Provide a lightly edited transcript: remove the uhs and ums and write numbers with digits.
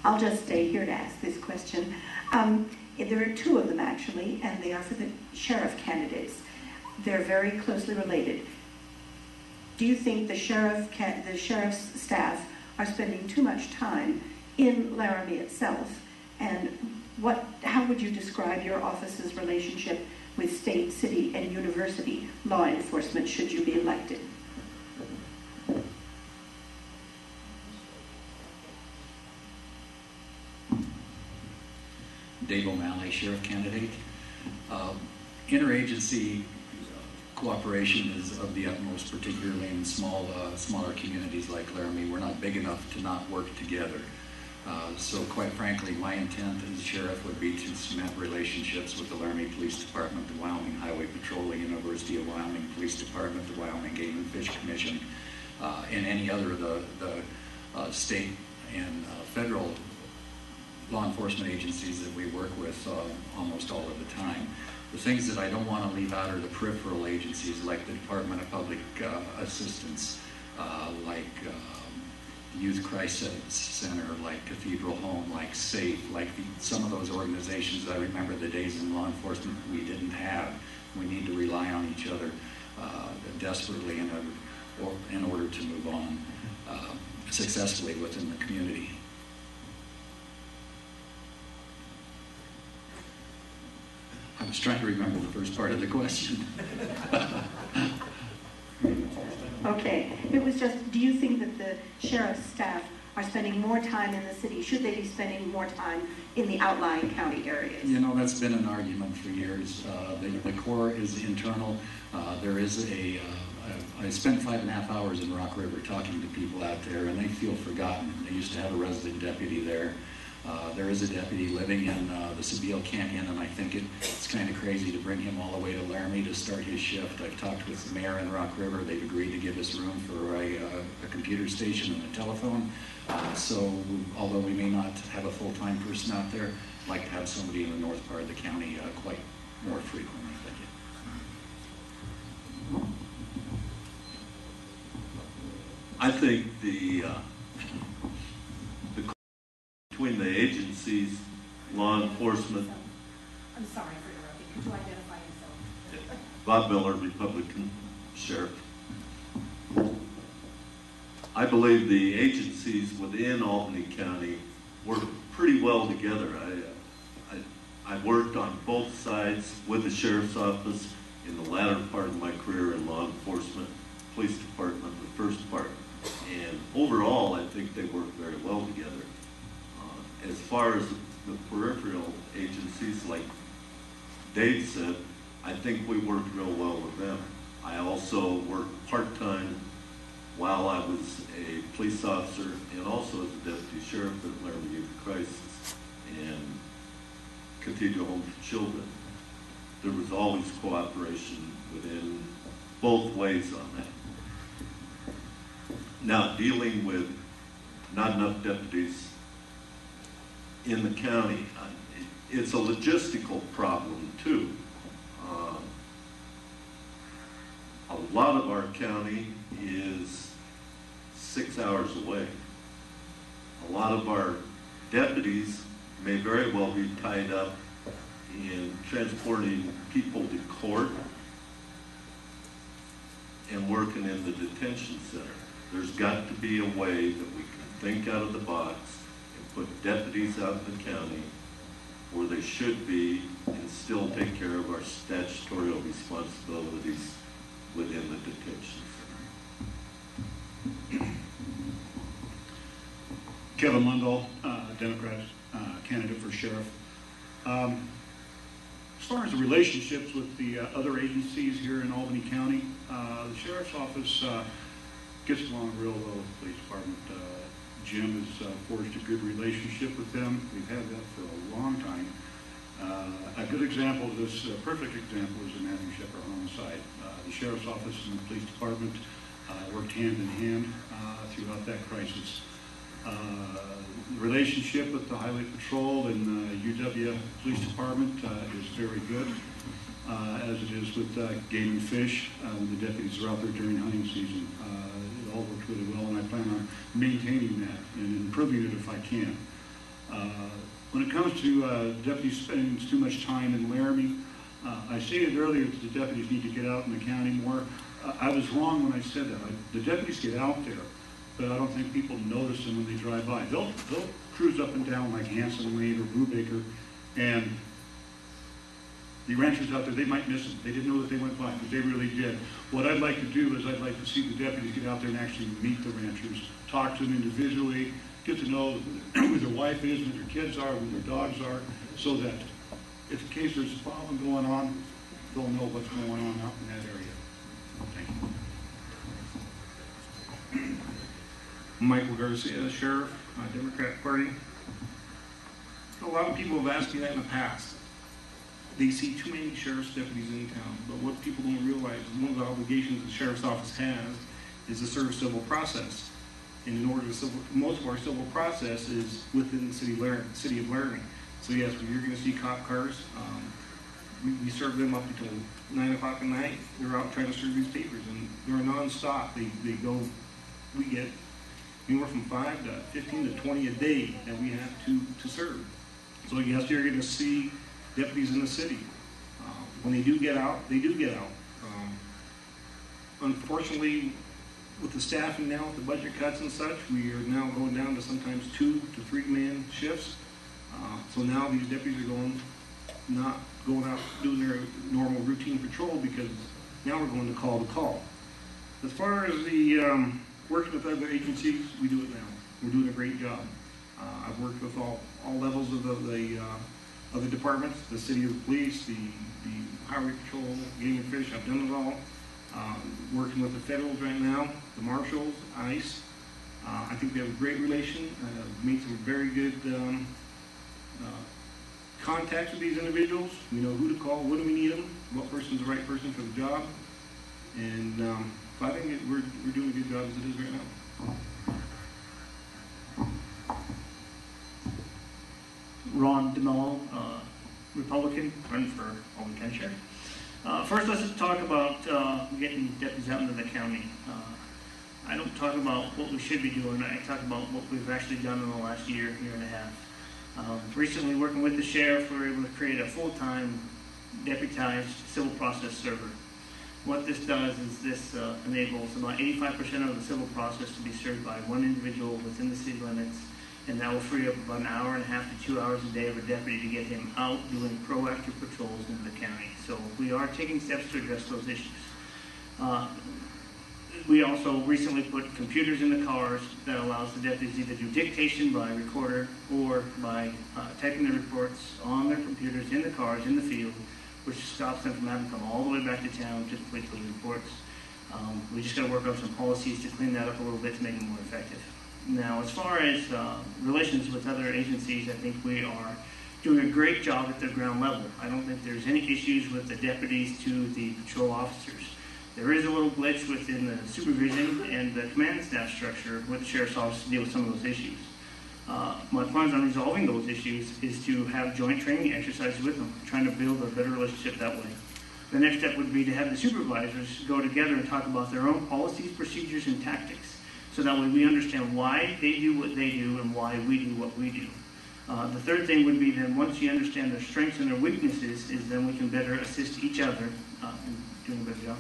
I'll just stay here to ask this question. There are two of them actually, and they are for the sheriff candidates. They're very closely related. Do you think the sheriff's staff are spending too much time in Laramie itself? And how would you describe your office's relationship with state, city, and university law enforcement should you be elected? Dave O'Malley, Sheriff Candidate. Interagency cooperation is of the utmost, particularly in smaller communities like Laramie. We're not big enough to not work together. So quite frankly, my intent as sheriff would be to cement relationships with the Laramie Police Department, the Wyoming Highway Patrol, the University of Wyoming Police Department, the Wyoming Game and Fish Commission, and any other of the state and federal law enforcement agencies that we work with almost all of the time. The things that I don't want to leave out are the peripheral agencies like the Department of Public Assistance, like the Youth Crisis Center, like Cathedral Home, like SAFE, like some of those organizations that I remember the days in law enforcement we didn't have. We need to rely on each other desperately in order to move on successfully within the community. I was trying to remember the first part of the question. Okay. It was just, do you think that the sheriff's staff are spending more time in the city? Should they be spending more time in the outlying county areas? You know, that's been an argument for years. The core is internal. There is I spent 5.5 hours in Rock River talking to people out there, and they feel forgotten. They used to have a resident deputy there. There is a deputy living in the Sabile Canyon, and I think it's kind of crazy to bring him all the way to Laramie to start his shift. I've talked with the mayor in Rock River. They've agreed to give us room for a computer station and a telephone. So although we may not have a full-time person out there, I'd like to have somebody in the north part of the county quite more frequently. Thank you. I think between the agencies, law enforcement. I'm sorry for interrupting. Could you identify yourself? Bob Miller, Republican Sheriff. I believe the agencies within Albany County work pretty well together. I worked on both sides with the Sheriff's Office in the latter part of my career in law enforcement, police department, the first part. And overall, I think they work very well together. As far as the peripheral agencies, like Dave said, I think we work real well with them. I also worked part-time while I was a police officer and also as a deputy sheriff at Laramie Youth Crisis and Cathedral Home for Children. There was always cooperation within both ways on that. Now, dealing with not enough deputies in the county, it's a logistical problem too. A lot of our county is 6 hours away. A lot of our deputies may very well be tied up in transporting people to court and working in the detention center. There's got to be a way that we can think out of the box and put deputies out in the county where they should be and still take care of our statutory responsibilities within the detention center. Kevin Lundahl, Democrat candidate for sheriff. As far as the relationships with the other agencies here in Albany County, the sheriff's office gets along real well with the police department. Jim has forged a good relationship with them. We've had that for a long time. A good example of this, a perfect example, is the Matthew Shepard homicide. The sheriff's office and the police department worked hand in hand throughout that crisis. The relationship with the Highway Patrol and UW Police Department is very good, as it is with Game and Fish when the deputies are out there during hunting season. It all works really well, and I plan on maintaining that and improving it if I can. When it comes to deputies spending too much time in Laramie, I stated earlier that the deputies need to get out in the county more. I was wrong when I said that. The deputies get out there, but I don't think people notice them when they drive by. They'll cruise up and down like Hanson Lane or Brubaker, and the ranchers out there, they might miss them. They didn't know that they went by, but they really did. What I'd like to do is I'd like to see the deputies get out there and actually meet the ranchers, talk to them individually, get to know who their wife is, who their kids are, who their dogs are, so that if in case there's a problem going on, they'll know what's going on out in that area. Thank you. Michael Garcia, Sheriff, Democrat Party. A lot of people have asked me that in the past. They see too many sheriff's deputies in town, but what people don't realize is one of the obligations the sheriff's office has is to serve civil process. And in order to most of our civil process is within the city of Laramie. So yes, you're going to see cop cars. We serve them up until 9 o'clock at night. They're out trying to serve these papers, and they're nonstop. They go. We get anywhere from 5 to 15 to 20 a day that we have to serve. So yes, you're going to see deputies in the city. When they do get out, they do get out. Unfortunately, with the staffing now, with the budget cuts and such, we are now going down to sometimes 2 to 3 man shifts. So now these deputies are not going out doing their normal routine patrol, because now we're going to call. As far as the working with other agencies, we do it now. We're doing a great job. I've worked with all levels of the departments, the city of the police, the highway patrol, game and fish. I've done it all. Working with the federals right now, the marshals, ICE. I think we have a great relation. Made some very good contacts with these individuals. We know who to call, when we need them, what person's the right person for the job. And so I think we're doing a good job as it is right now. Ron DeMello, Republican, running for Albany County Sheriff. First, let's just talk about getting deputies out into the county. I don't talk about what we should be doing. I talk about what we've actually done in the last year and a half. Recently, working with the sheriff, we were able to create a full-time deputized civil process server. What this does is this enables about 85% of the civil process to be served by one individual within the city limits, and that will free up about 1.5 hours to 2 hours a day of a deputy to get him out doing proactive patrols into the county. So we are taking steps to address those issues. We also recently put computers in the cars that allows the deputies either do dictation by recorder or by typing the reports on their computers in the cars in the field, which stops them from having to come all the way back to town to complete those reports. We just got to work on some policies to clean that up a little bit to make it more effective. Now, as far as relations with other agencies, I think we are doing a great job at the ground level. I don't think there's any issues with the deputies to the patrol officers. There is a little glitch within the supervision and the command staff structure with the sheriff's office to deal with some of those issues. My plans on resolving those issues is to have joint training exercises with them, trying to build a better relationship that way. The next step would be to have the supervisors go together and talk about their own policies, procedures, and tactics, so that way we understand why they do what they do and why we do what we do. The third thing would be then, once you understand their strengths and their weaknesses, is then we can better assist each other in doing a better job.